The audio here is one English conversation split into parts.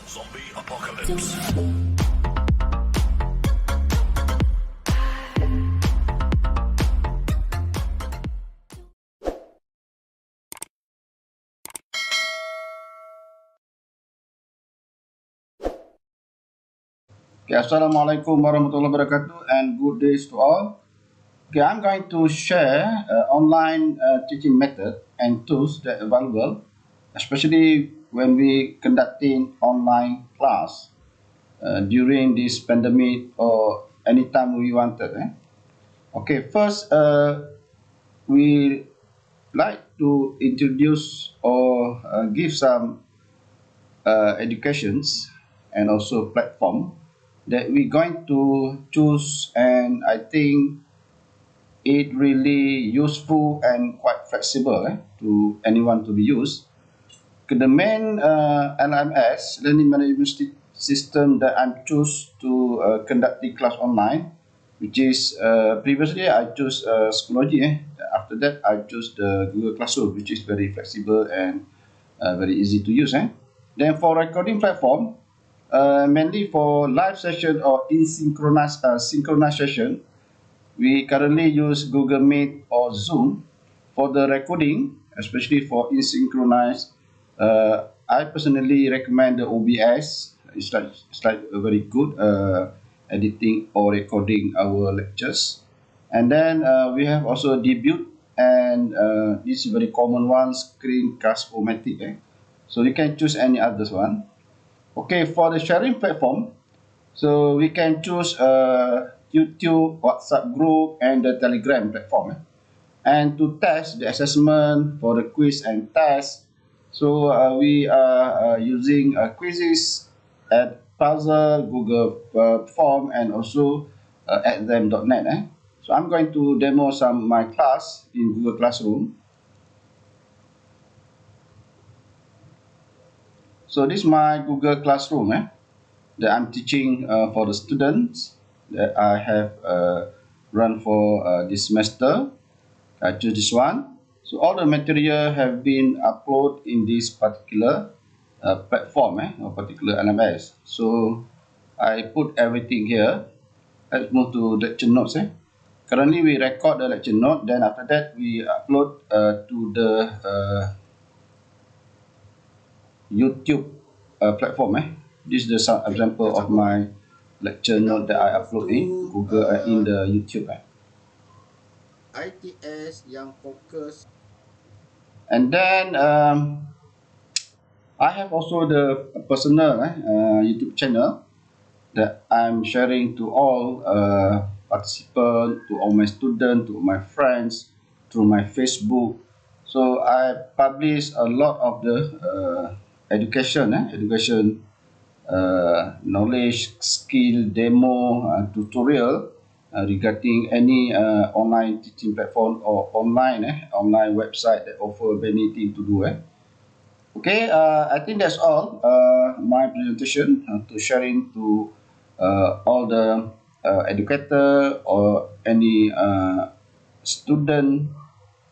Zombie apocalypse. Okay, Assalamualaikum warahmatullahi wabarakatuh and good days to all. Okay, I'm going to share online teaching method and tools that are available, especially when we conducting online class during this pandemic or anytime we wanted. Okay, first we like to introduce or give some educations and also platform that we're going to choose, and I think it really useful and quite flexible to anyone to be used. The main LMS learning management system that I'm choose to conduct the class online, which is previously I chose Schoology. After that I choose the Google Classroom, which is very flexible and very easy to use. Then for recording platform, mainly for live session or synchronous session, we currently use Google Meet or Zoom. For the recording, especially for asynchronous, I personally recommend the OBS. It's like a very good editing or recording our lectures. And then we have also Debut, and this is a very common one, Screencast-O-Matic. So you can choose any others one. Okay, for the sharing platform, so we can choose YouTube, WhatsApp group, and the Telegram platform. And to test the assessment for the quiz and test, so we are using quizzes at Puzzle, Google Form, and also at them.net. So I'm going to demo some my class in Google Classroom. So this is my Google Classroom that I'm teaching for the students that I have run for this semester. I choose this one. So all the material have been uploaded in this particular platform or particular LMS. So I put everything here. Let's move to lecture notes. Currently we record the lecture note. Then after that we upload to the YouTube platform. This is the some example of my lecture note that I upload in Google in the YouTube. ITS yang fokus. And then I have also the personal YouTube channel that I'm sharing to all participants, to all my students, to my friends, through my Facebook. So I publish a lot of the education knowledge, skill, demo, tutorial regarding any online teaching platform or online website that offer many things to do. Okay, I think that's all my presentation to sharing to all the educator or any student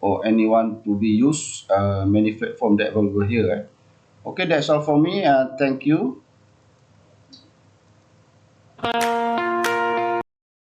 or anyone to be used many platform that available here. Okay, that's all for me. Thank you.